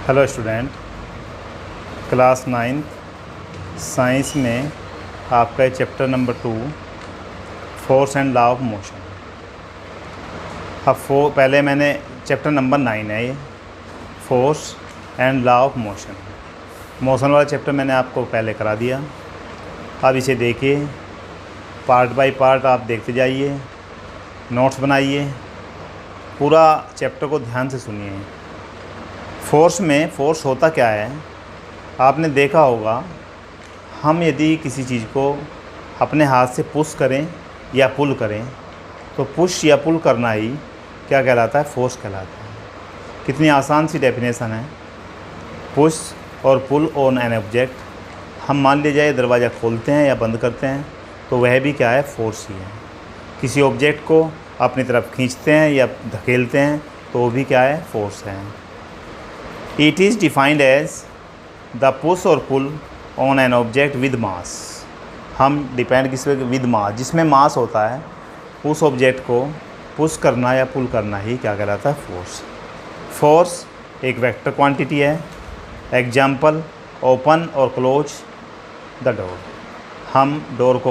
Hello student, class 9 science में आपका chapter number 2 force and law of motion. अब पहले मैंने चैप्टर नंबर 9 है ये, force and law of motion. Motion वाला चैप्टर मैंने आपको पहले करा दिया। अब इसे देखिए, पार्ट बाय पार्ट आप देखते जाइए, नोट्स बनाइए, पूरा चैप्टर को ध्यान से सुनिए। फोर्स होता क्या है, आपने देखा होगा। हम यदि किसी चीज़ को अपने हाथ से पुश करें या पुल करें तो पुश या पुल करना ही क्या कहलाता है, फोर्स कहलाता है। कितनी आसान सी डेफिनेशन है। पुश और पुल ऑन एन ऑब्जेक्ट। हम मान लीजिए जाए दरवाज़ा खोलते हैं या बंद करते हैं तो वह भी क्या है, फोर्स ही है। किसी ऑब्जेक्ट को अपनी तरफ खींचते हैं या धकेलते हैं तो वो भी क्या है, फोर्स है। It is defined as the push or pull on an object with mass। हम डिपेंड किस पे, विद मास, जिसमें मास होता है उस ऑब्जेक्ट को पुश करना या पुल करना ही क्या कहलाता है, फोर्स। फोर्स एक वेक्टर क्वांटिटी है। एग्जाम्पल, ओपन और क्लोज द डोर। हम डोर को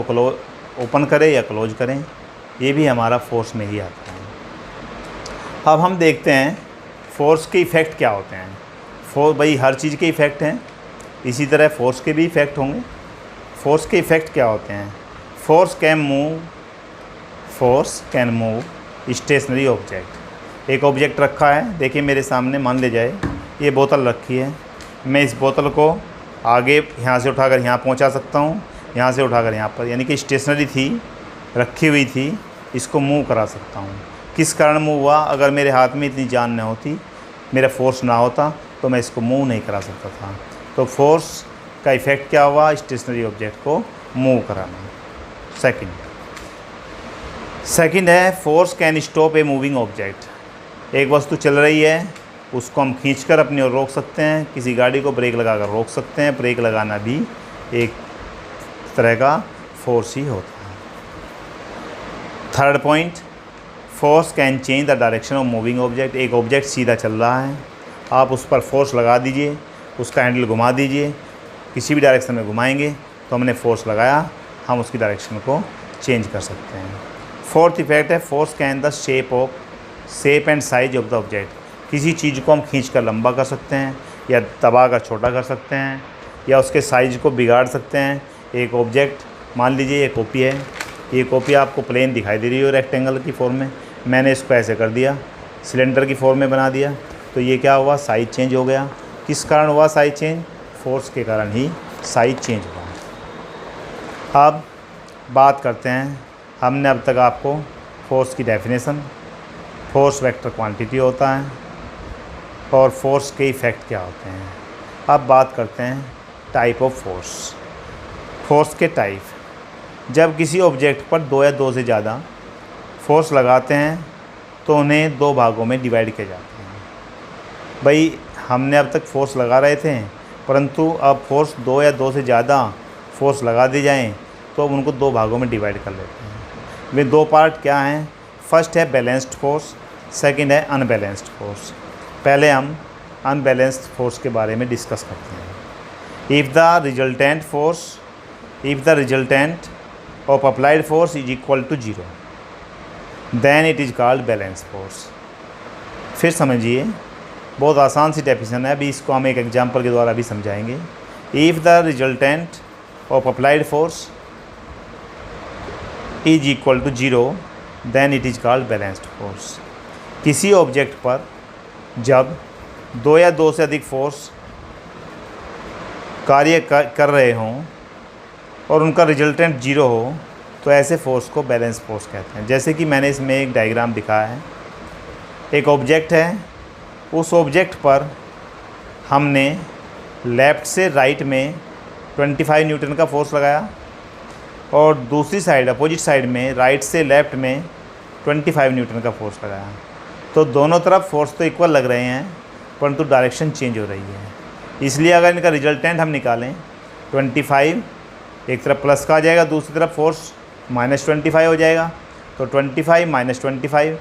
ओपन करें या क्लोज करें, ये भी हमारा फोर्स में ही आता है। अब हम देखते हैं फोर्स के इफ़ेक्ट क्या होते हैं। भाई हर चीज़ के इफ़ेक्ट हैं, इसी तरह फोर्स के भी इफ़ेक्ट होंगे। फोर्स के इफ़ेक्ट क्या होते हैं। Force can move stationary object. एक ऑब्जेक्ट रखा है, देखिए मेरे सामने, मान ले जाए ये बोतल रखी है। मैं इस बोतल को आगे यहाँ से उठाकर यहाँ पहुँचा सकता हूँ, यहाँ से उठाकर यहाँ पर, यानी कि स्टेशनरी थी, रखी हुई थी, इसको मूव करा सकता हूँ। किस कारण मूव हुआ, अगर मेरे हाथ में इतनी जान न होती, मेरा फोर्स ना होता तो मैं इसको मूव नहीं करा सकता था। तो फोर्स का इफ़ेक्ट क्या हुआ, स्टेशनरी ऑब्जेक्ट को मूव कराना। सेकंड है force can stop a moving object. एक वस्तु चल रही है, उसको हम खींचकर अपनी ओर रोक सकते हैं। किसी गाड़ी को ब्रेक लगाकर रोक सकते हैं। ब्रेक लगाना भी एक तरह का फोर्स ही होता है। Third point, force can change the direction of moving object. एक ऑब्जेक्ट सीधा चल रहा है, आप उस पर फोर्स लगा दीजिए, उसका हैंडल घुमा दीजिए, किसी भी डायरेक्शन में घुमाएंगे तो हमने फोर्स लगाया, हम उसकी डायरेक्शन को चेंज कर सकते हैं। फोर्थ इफेक्ट है force can the shape and size of the object. किसी चीज़ को हम खींच कर लंबा कर सकते हैं या दबा कर छोटा कर सकते हैं या उसके साइज को बिगाड़ सकते हैं। एक ऑब्जेक्ट, मान लीजिए ये कॉपी है, ये कॉपी आपको प्लेन दिखाई दे रही है रेक्टेंगल की फॉर्म में, मैंने इसको ऐसे कर दिया, सिलेंडर की फॉर्म में बना दिया, तो ये क्या हुआ, साइज चेंज हो गया। किस कारण हुआ साइज चेंज, फोर्स के कारण ही साइज चेंज हुआ। अब बात करते हैं, हमने अब तक आपको फोर्स की डेफिनेशन, फोर्स वेक्टर क्वांटिटी होता है और फोर्स के इफ़ेक्ट क्या होते हैं। अब बात करते हैं टाइप ऑफ फोर्स। फोर्स के टाइप, जब किसी ऑब्जेक्ट पर दो या दो से ज़्यादा फोर्स लगाते हैं तो उन्हें दो भागों में डिवाइड किया जाता है। भाई हमने अब तक फोर्स लगा रहे थे, परंतु अब फोर्स दो या दो से ज़्यादा फोर्स लगा दी जाएँ तो अब उनको दो भागों में डिवाइड कर लेते हैं। वे दो पार्ट क्या हैं, फर्स्ट है बैलेंस्ड फोर्स, सेकंड है अनबैलेंस्ड फोर्स। पहले हम अनबैलेंस्ड फोर्स के बारे में डिस्कस करते हैं। If the resultant of applied force is equal to 0 then it is called balance force. फिर समझिए, बहुत आसान सी डेफिनेशन है, अभी इसको हम एक एग्जांपल के द्वारा भी समझाएंगे। If the resultant of applied force is equal to 0 then it is called balanced force. किसी ऑब्जेक्ट पर जब दो या दो से अधिक फोर्स कार्य कर रहे हों और उनका रिजल्टेंट 0 हो तो ऐसे फोर्स को बैलेंस फोर्स कहते हैं। जैसे कि मैंने इसमें एक डायग्राम दिखाया है, एक ऑब्जेक्ट है, उस ऑब्जेक्ट पर हमने लेफ़्ट से राइट में 25 न्यूटन का फोर्स लगाया और दूसरी साइड, अपोजिट साइड में, राइट से लेफ़्ट में 25 न्यूटन का फोर्स लगाया। तो दोनों तरफ फोर्स तो इक्वल लग रहे हैं, परंतु डायरेक्शन चेंज हो रही है। इसलिए अगर इनका रिजल्टेंट हम निकालें, 25 एक तरफ प्लस का आ जाएगा, दूसरी तरफ फोर्स -25 हो जाएगा, तो 25 - 25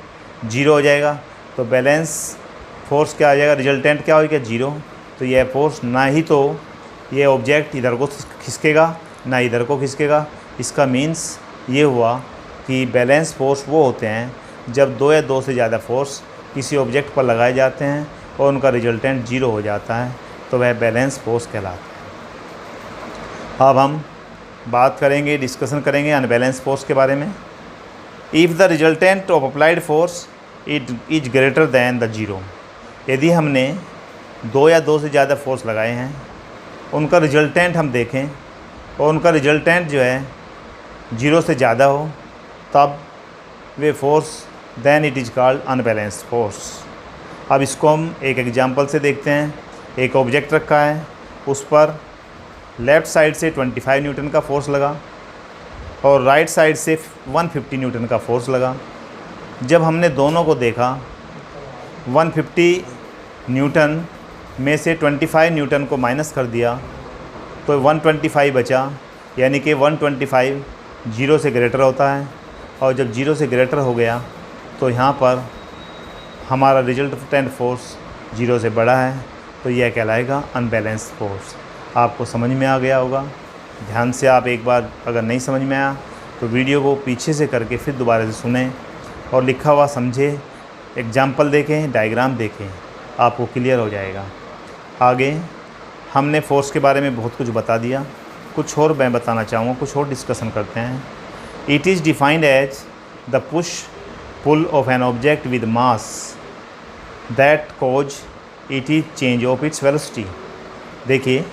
0 हो जाएगा। तो बैलेंस फोर्स क्या आ जाएगा, रिजल्टेंट क्या हो गया, 0। तो यह फोर्स ना ही तो ये ऑब्जेक्ट इधर को खिसकेगा ना इधर को खिसकेगा। इसका मीन्स ये हुआ कि बैलेंस फोर्स वो होते हैं जब दो या दो से ज़्यादा फोर्स किसी ऑब्जेक्ट पर लगाए जाते हैं और उनका रिजल्टेंट जीरो हो जाता है, तो वह बैलेंस फोर्स कहलाता है। अब हम बात करेंगे, डिस्कशन करेंगे अनबैलेंस फोर्स के बारे में। If the resultant of applied force it is greater than the zero, यदि हमने दो या दो से ज़्यादा फोर्स लगाए हैं, उनका रिजल्टेंट हम देखें और उनका रिजल्टेंट जो है जीरो से ज़्यादा हो, तब वे force then it is called unbalanced force. अब इसको हम एक एग्जांपल से देखते हैं। एक ऑब्जेक्ट रखा है, उस पर लेफ़्ट साइड से 25 न्यूटन का फोर्स लगा और राइट साइड से 150 न्यूटन का फोर्स लगा। जब हमने दोनों को देखा, 150 न्यूटन में से 25 न्यूटन को माइनस कर दिया तो 125 बचा, यानी कि 125 जीरो से ग्रेटर होता है, और जब जीरो से ग्रेटर हो गया तो यहाँ पर हमारा रिजल्टेंट फोर्स जीरो से बड़ा है, तो यह कहलाएगा अनबैलेंस्ड फोर्स। आपको समझ में आ गया होगा। ध्यान से आप एक बार अगर नहीं समझ में आया तो वीडियो को पीछे से करके फिर दोबारा से सुनें और लिखा हुआ समझें, एग्जाम्पल देखें, डायग्राम देखें, आपको क्लियर हो जाएगा। आगे हमने फोर्स के बारे में बहुत कुछ बता दिया, कुछ और मैं बताना चाहूँगा, कुछ और डिस्कशन करते हैं। It is defined as the push pull of an object with mass that cause it is change of its velocity. देखिए,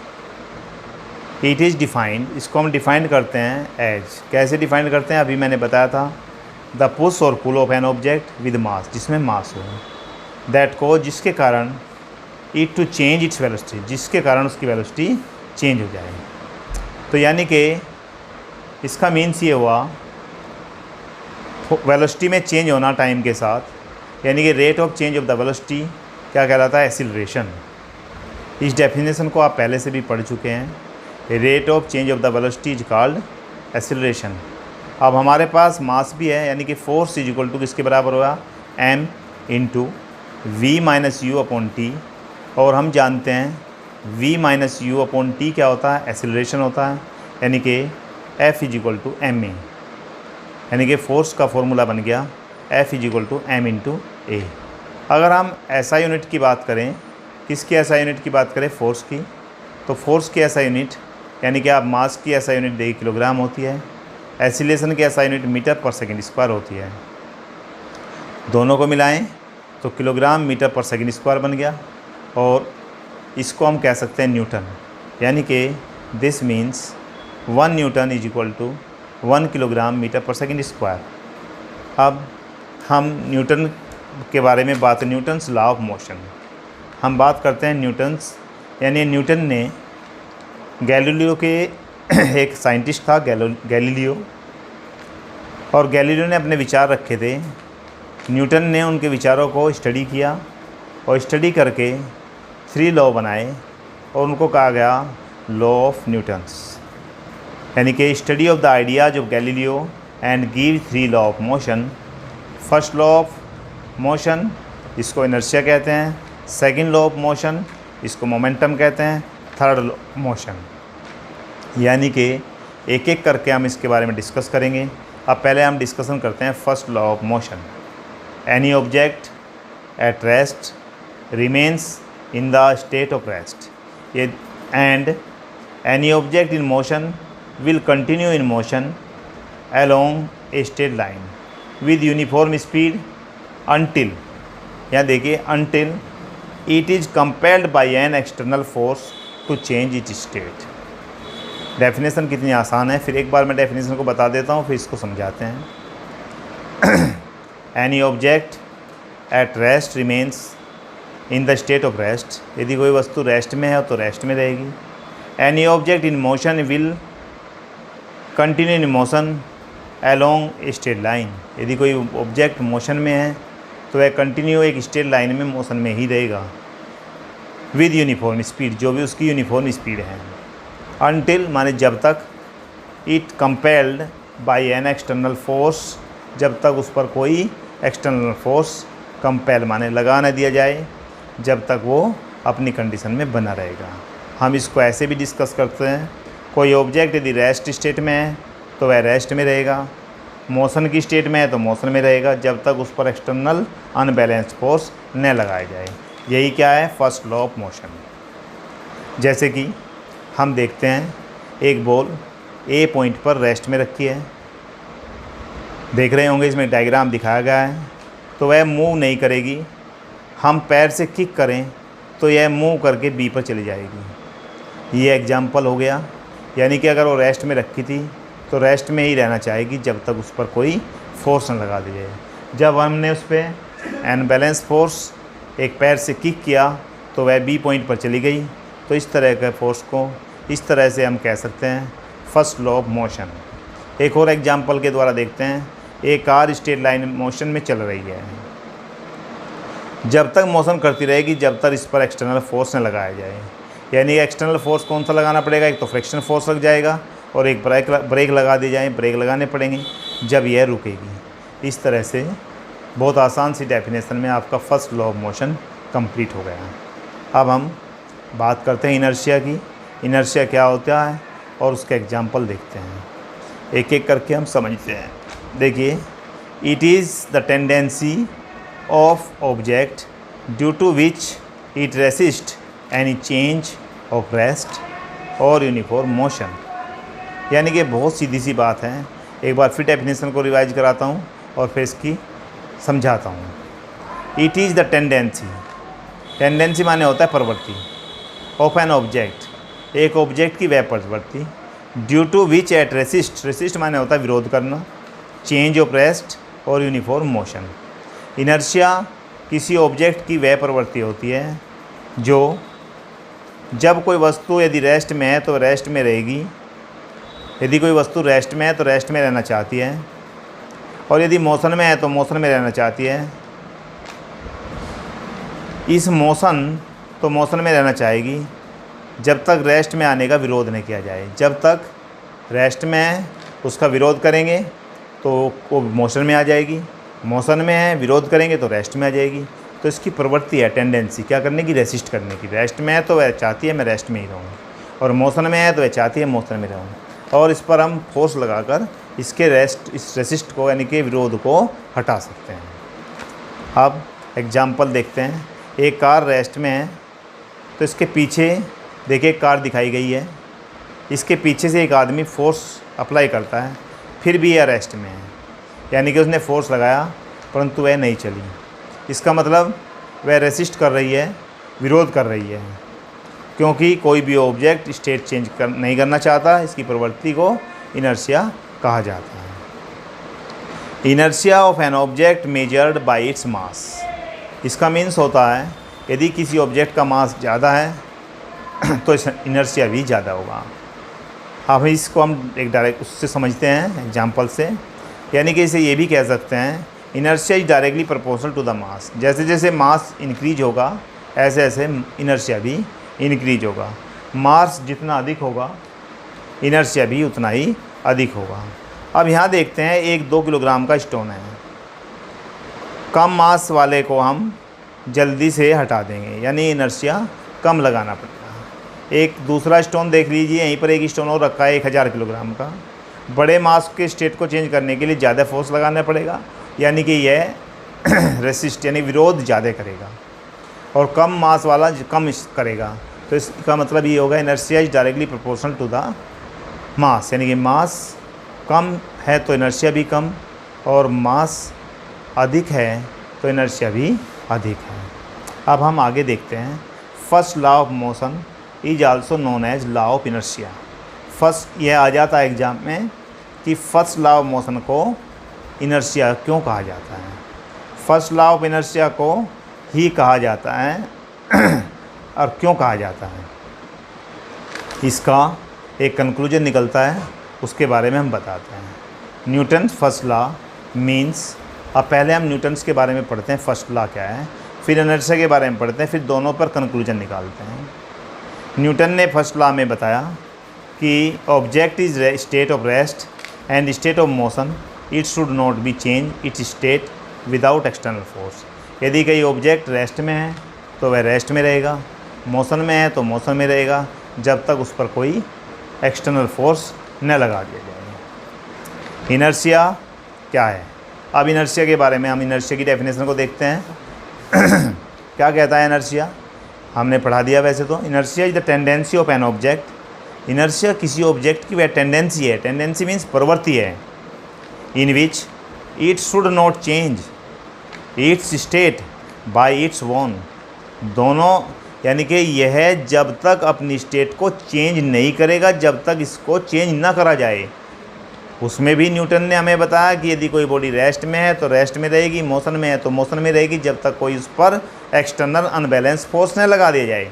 इट इज़ डिफाइंड, इसको हम डिफाइंड करते हैं एज, कैसे डिफाइंड करते हैं अभी मैंने बताया था। द पुश और pull of an object with mass, जिसमें मास हो, दैट कॉज, जिसके कारण, it to change its velocity, जिसके कारण उसकी वेलोसिटी चेंज हो जाए। तो यानी कि इसका मीन्स ये हुआ, वेलोसिटी में चेंज होना टाइम के साथ, यानी कि rate of change of the velocity क्या कहलाता है? एक्सीलरेशन। इस डेफिनेशन को आप पहले से भी पढ़ चुके हैं। Rate of change of the velocity is called acceleration. अब हमारे पास मास भी है, यानी कि फोर्स इज इक्वल टू किसके बराबर होगा? m into v minus u upon t, और हम जानते हैं v minus u upon t क्या होता है? एक्सीलरेशन होता है, यानी कि F is equal to m a, यानी कि फोर्स का फॉर्मूला बन गया F is equal to m into a. अगर हम SI यूनिट की बात करें, किसकी SI यूनिट की बात करें? फोर्स की। तो फोर्स की SI यूनिट, यानी कि आप मास की SI यूनिट देखिए किलोग्राम होती है, एक्सीलरेशन की SI unit metre per second square होती है। दोनों को मिलाएं तो kilogram metre per second square बन गया, और इसको हम कह सकते हैं न्यूटन, यानी कि this means 1 newton is equal to 1 kilogram metre per second square. अब हम न्यूटन के बारे में बात, न्यूटन्स लॉ ऑफ मोशन हम बात करते हैं। न्यूटन्स यानी न्यूटन ने, गैलीलियो के एक साइंटिस्ट था गैलीलियो, और गैलीलियो ने अपने विचार रखे थे। न्यूटन ने उनके विचारों को स्टडी किया और स्टडी करके 3 लॉ बनाए, और उनको कहा गया लॉ ऑफ न्यूटन्स, यानी कि study of the ideas of Galileo and give 3 law of motion. First law of motion, इसको इनर्शिया कहते हैं। सेकंड लॉ ऑफ मोशन, इसको मोमेंटम कहते हैं। थर्ड लॉ ऑफ मोशन, यानी कि एक एक करके हम इसके बारे में डिस्कस करेंगे। अब पहले हम डिस्कशन करते हैं first law of motion. Any object at rest remains in the state of rest, ये and any object in motion will continue in motion along a straight line with uniform speed until, यहाँ देखिए until it is compelled by an external force to change its state। Definition कितनी आसान है, फिर एक बार मैं definition को बता देता हूँ, फिर इसको समझाते हैं। Any object at rest remains in the state of rest, यदि कोई वस्तु रेस्ट में है तो रेस्ट में रहेगी। Any object in motion will continue in motion along a straight line, यदि कोई ऑब्जेक्ट मोशन में है तो वह कंटिन्यू एक स्ट्रेट लाइन में मोशन में ही रहेगा, विद यूनिफॉर्म स्पीड, जो भी उसकी यूनिफॉर्म स्पीड है। अनटिल माने जब तक, it compelled bye an external force, जब तक उस पर कोई एक्सटर्नल फोर्स, कंपेल माने लगा न दिया जाए, जब तक वो अपनी कंडीशन में बना रहेगा। हम इसको ऐसे भी डिस्कस करते हैं, कोई ऑब्जेक्ट यदि रेस्ट स्टेट में है तो वह रेस्ट में रहेगा, मोशन की स्टेट में है तो मोशन में रहेगा, जब तक उस पर एक्सटर्नल अनबैलेंस्ड फोर्स न लगाया जाए। यही क्या है, फर्स्ट लॉ ऑफ मोशन। जैसे कि हम देखते हैं एक बॉल ए पॉइंट पर रेस्ट में रखी है, देख रहे होंगे इसमें डायग्राम दिखाया गया है, तो वह मूव नहीं करेगी। हम पैर से किक करें तो यह मूव करके बी पर चली जाएगी। ये एग्जाम्पल हो गया, यानी कि अगर वो रेस्ट में रखी थी तो रेस्ट में ही रहना चाहेगी जब तक उस पर कोई फोर्स न लगा दी जाए। जब हमने उस पर अनबैलेंस फोर्स एक पैर से किक किया तो वह बी पॉइंट पर चली गई। तो इस तरह के फोर्स को इस तरह से हम कह सकते हैं फर्स्ट लॉ ऑफ मोशन। एक और एग्जांपल के द्वारा देखते हैं, एक कार स्ट्रेट लाइन मोशन में चल रही है, जब तक मोशन करती रहेगी जब तक इस पर एक्सटर्नल फोर्स न लगाया जाए। यानी एक्सटर्नल फोर्स कौन सा लगाना पड़ेगा, एक तो फ्रिक्शन फोर्स लग जाएगा और एक ब्रेक लगा दी जाए, ब्रेक लगाने पड़ेंगे जब यह रुकेगी। इस तरह से बहुत आसान सी डेफिनेशन में आपका first law of motion complete हो गया। अब हम बात करते हैं इनर्शिया की। इनर्शिया क्या होता है और उसके एग्जाम्पल देखते हैं, एक एक करके हम समझते हैं। देखिए, it is the tendency of object due to which it resist any change of rest और यूनिफॉर्म मोशन। यानी कि बहुत सीधी सी बात है। एक बार फिर डेफिनेशन को रिवाइज कराता हूँ और फिर इसकी समझाता हूँ। It is the tendency, tendency माने होता है प्रवृत्ति, ऑफ एन ऑब्जेक्ट, एक ऑब्जेक्ट की वह प्रवृत्ति, due to which it resist, resist माने होता है विरोध करना, चेंज ऑफ रेस्ट और यूनिफॉर्म मोशन। इनर्शिया किसी ऑब्जेक्ट की वह प्रवृत्ति होती है जो जब कोई वस्तु यदि रेस्ट में है तो रेस्ट में रहेगी, यदि कोई वस्तु रेस्ट में है तो रेस्ट में रहना चाहती है, और यदि मोशन में है तो मोशन में रहना चाहती है। इस मोशन तो मोशन में रहना चाहेगी जब तक रेस्ट में आने का विरोध नहीं किया जाए। जब तक रेस्ट में है उसका विरोध करेंगे तो वो मोशन में आ जाएगी, मोशन में है विरोध करेंगे तो रेस्ट में आ जाएगी। तो इसकी प्रवृत्ति है, टेंडेंसी क्या करने की, रेसिस्ट करने की। रेस्ट में है तो वह चाहती है मैं रेस्ट में ही रहूँ, और मोशन में है तो वह चाहती है मोशन में रहूँ, और इस पर हम फोर्स लगाकर इसके इस रेसिस्ट को यानी कि विरोध को हटा सकते हैं। अब एग्जाम्पल देखते हैं। एक कार रेस्ट में है तो इसके पीछे देखिए कार दिखाई गई है, इसके पीछे से एक आदमी फोर्स अप्लाई करता है, फिर भी यह रेस्ट में है, यानी कि उसने फोर्स लगाया परंतु वह नहीं चली। इसका मतलब वह रेसिस्ट कर रही है, विरोध कर रही है, क्योंकि कोई भी ऑब्जेक्ट स्टेट चेंज नहीं करना चाहता। इसकी प्रवृत्ति को इनर्शिया कहा जाता है। Inertia of an object measured by its mass. इसका मीन्स होता है यदि किसी ऑब्जेक्ट का मास ज़्यादा है तो इनर्शिया भी ज़्यादा होगा। अब इसको हम एक डायरेक्ट उससे समझते हैं एग्जांपल से, यानी कि इसे ये भी कह सकते हैं inertia is directly proportional to the mass. जैसे जैसे मास इंक्रीज होगा ऐसे ऐसे इनर्शिया भी इंक्रीज होगा। मास जितना अधिक होगा इनर्शिया भी उतना ही अधिक होगा। अब यहाँ देखते हैं एक 2 किलोग्राम का स्टोन है, कम मास वाले को हम जल्दी से हटा देंगे, यानी इनर्शिया कम लगाना पड़ेगा। एक दूसरा स्टोन देख लीजिए, यहीं पर एक स्टोन और रखा है 1000 किलोग्राम का। बड़े मास के स्टेट को चेंज करने के लिए ज़्यादा फोर्स लगाना पड़ेगा, यानी कि यह रेसिस्ट यानी विरोध ज़्यादा करेगा, और कम मास वाला कम करेगा। तो इसका मतलब ये होगा inertia is directly proportional to the mass, यानी कि मास कम है तो इनर्शिया भी कम, और मास अधिक है तो इनर्शिया भी अधिक है। अब हम आगे देखते हैं। First law of motion is also known as law of inertia. First यह आ जाता है एग्जाम में कि फर्स्ट लॉ ऑफ मोशन को इनर्शिया क्यों कहा जाता है। फर्स्ट लॉ ऑफ इनर्शिया को ही कहा जाता है और क्यों कहा जाता है, इसका एक कंक्लूजन निकलता है, उसके बारे में हम बताते हैं। न्यूटन फर्स्ट लॉ मीन्स, अब पहले हम न्यूटन्स के बारे में पढ़ते हैं फर्स्ट लॉ क्या है, फिर इनर्शिया के बारे में पढ़ते हैं, फिर दोनों पर कंक्लूजन निकालते हैं। न्यूटन ने फर्स्ट लॉ में बताया कि object is state of rest and state of motion, it should not be change its state without external force. यदि कोई ऑब्जेक्ट रेस्ट में है तो वह रेस्ट में रहेगा, मोशन में है तो मोशन में रहेगा जब तक उस पर कोई एक्सटर्नल फोर्स न लगा दिया जाए। इनर्शिया क्या है? अब इनर्शिया के बारे में हम इनर्शिया की डेफिनेशन को देखते हैं। क्या कहता है इनर्शिया? हमने पढ़ा दिया वैसे तो। Inertia is the tendency of an object. Inertia किसी ऑब्जेक्ट की वह टेंडेंसी है, टेंडेंसी मीन्स प्रवृत्ति है, in which it should not change its state by its own. दोनों यानी कि यह जब तक अपनी स्टेट को चेंज नहीं करेगा जब तक इसको चेंज ना करा जाए। उसमें भी न्यूटन ने हमें बताया कि यदि कोई बॉडी रेस्ट में है तो रेस्ट में रहेगी, मोशन में है तो मोशन में रहेगी, जब तक कोई उस पर एक्सटर्नल अनबैलेंस फोर्स न लगा दिया जाए।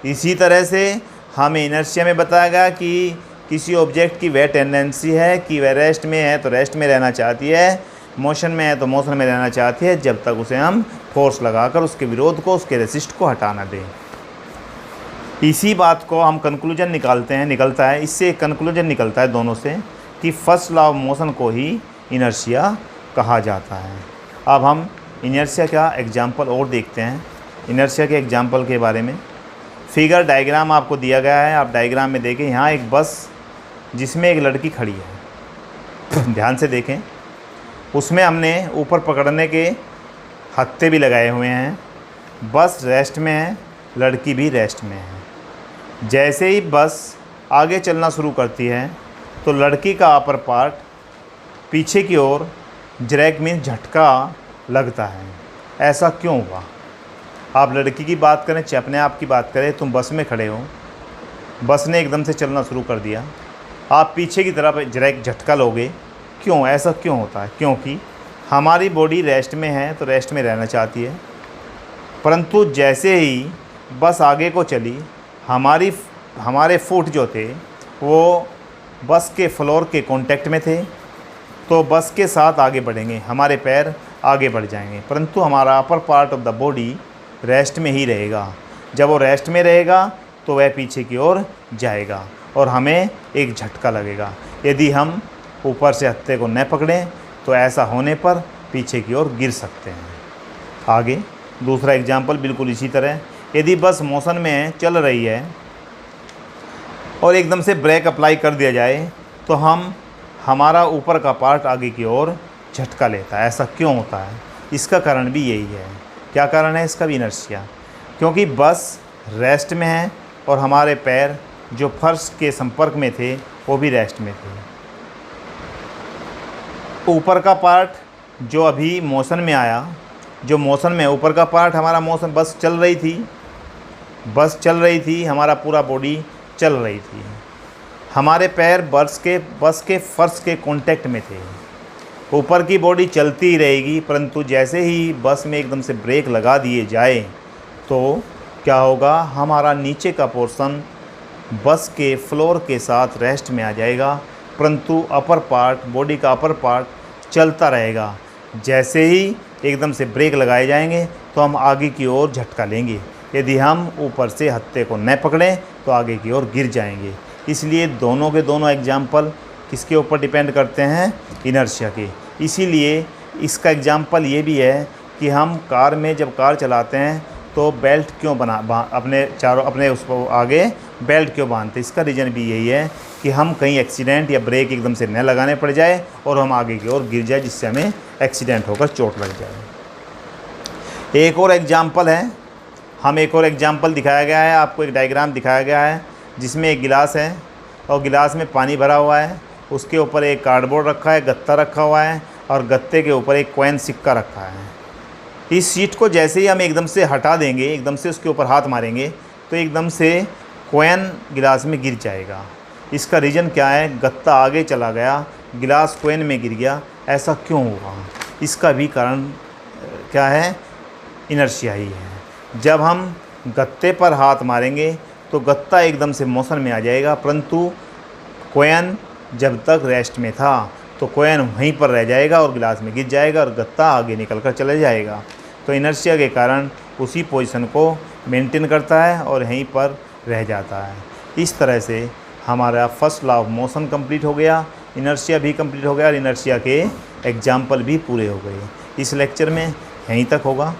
इसी तरह से हमें इनर्शिया में बताया गया कि किसी ऑब्जेक्ट की वह टेंडेंसी है कि वह रेस्ट में है तो रेस्ट में रहना चाहती है, मोशन में है तो मोशन में रहना चाहती है, जब तक उसे हम फोर्स लगाकर उसके विरोध को, उसके रेसिस्ट को हटाना दें। इसी बात को हम कंक्लूजन निकलता है, इससे एक कंक्लूजन निकलता है दोनों से कि फर्स्ट लॉ ऑफ मोशन को ही इनर्शिया कहा जाता है। अब हम इनर्शिया का एग्जाम्पल और देखते हैं, इनर्शिया के एग्जाम्पल के बारे में। फिगर डायग्राम आपको दिया गया है, आप डायग्राम में देखें। यहाँ एक बस जिसमें एक लड़की खड़ी है, ध्यान से देखें। उसमें हमने ऊपर पकड़ने के हत्थे भी लगाए हुए हैं। बस रेस्ट में है, लड़की भी रेस्ट में है। जैसे ही बस आगे चलना शुरू करती है तो लड़की का अपर पार्ट पीछे की ओर जरैक में झटका लगता है। ऐसा क्यों हुआ? आप लड़की की बात करें चाहे अपने आप की बात करें, तुम बस में खड़े हो, बस ने एकदम से चलना शुरू कर दिया, आप पीछे की तरफ जरैक झटका लोगे। क्यों? ऐसा क्यों होता है? क्योंकि हमारी बॉडी रेस्ट में है तो रेस्ट में रहना चाहती है, परंतु जैसे ही बस आगे को चली, हमारे फुट जो थे वो बस के फ्लोर के कांटेक्ट में थे, तो बस के साथ आगे बढ़ेंगे, हमारे पैर आगे बढ़ जाएंगे, परंतु हमारा upper part of the body rest में ही रहेगा। जब वो रेस्ट में रहेगा तो वह पीछे की ओर जाएगा और हमें एक झटका लगेगा। यदि हम ऊपर से हत्थे को न पकड़ें तो ऐसा होने पर पीछे की ओर गिर सकते हैं। आगे दूसरा एग्जाम्पल बिल्कुल इसी तरह। यदि बस मोशन में चल रही है और एकदम से ब्रेक अप्लाई कर दिया जाए तो हमारा ऊपर का पार्ट आगे की ओर झटका लेता है। ऐसा क्यों होता है? इसका कारण भी यही है। क्या कारण है इसका भी? इनर्शिया। क्योंकि बस रेस्ट में है और हमारे पैर जो फर्श के संपर्क में थे वो भी रेस्ट में थे। ऊपर का पार्ट जो अभी मोशन में आया, जो मोशन में ऊपर का पार्ट हमारा मोशन, बस चल रही थी, हमारा पूरा बॉडी चल रही थी, हमारे पैर बस के फर्श के कांटेक्ट में थे। ऊपर की बॉडी चलती ही रहेगी, परंतु जैसे ही बस में एकदम से ब्रेक लगा दिए जाए तो क्या होगा? हमारा नीचे का पोर्शन बस के फ्लोर के साथ रेस्ट में आ जाएगा, परंतु अपर पार्ट, बॉडी का अपर पार्ट चलता रहेगा। जैसे ही एकदम से ब्रेक लगाए जाएंगे तो हम आगे की ओर झटका लेंगे। यदि हम ऊपर से हत्थे को न पकड़ें तो आगे की ओर गिर जाएंगे। इसलिए दोनों के दोनों एग्जाम्पल किसके ऊपर डिपेंड करते हैं? इनर्शिया के। इसीलिए इसका एग्जाम्पल ये भी है कि हम कार में जब कार चलाते हैं तो बेल्ट क्यों अपने उसको आगे बेल्ट क्यों बांधते? इसका रीज़न भी यही है कि हम कहीं एक्सीडेंट या ब्रेक एकदम से न लगाने पड़ जाए और हम आगे की ओर गिर जाए, जिससे हमें एक्सीडेंट होकर चोट लग जाए। एक और एग्जाम्पल दिखाया गया है, आपको एक डायग्राम दिखाया गया है जिसमें एक गिलास है और गिलास में पानी भरा हुआ है। उसके ऊपर एक कार्डबोर्ड रखा है, गत्ता रखा हुआ है और गत्ते के ऊपर एक कॉइन सिक्का रखा है। इस शीट को जैसे ही हम एकदम से हटा देंगे, एकदम से उसके ऊपर हाथ मारेंगे तो एकदम से कॉइन गिलास में गिर जाएगा। इसका रीज़न क्या है? गत्ता आगे चला गया, गिलास कॉइन में गिर गया। ऐसा क्यों हुआ? इसका भी कारण क्या है? इनर्शिया ही है। जब हम गत्ते पर हाथ मारेंगे तो गत्ता एकदम से मोशन में आ जाएगा, परंतु कॉइन जब तक रेस्ट में था तो कॉइन वहीं पर रह जाएगा और गिलास में गिर जाएगा और गत्ता आगे निकल कर चले जाएगा। तो इनर्शिया के कारण उसी पोजीशन को मेंटेन करता है और यहीं पर रह जाता है। इस तरह से हमारा first law of motion complete हो गया, इनर्शिया भी कंप्लीट हो गया और इनर्शिया के एग्जाम्पल भी पूरे हो गए। इस लेक्चर में यहीं तक होगा।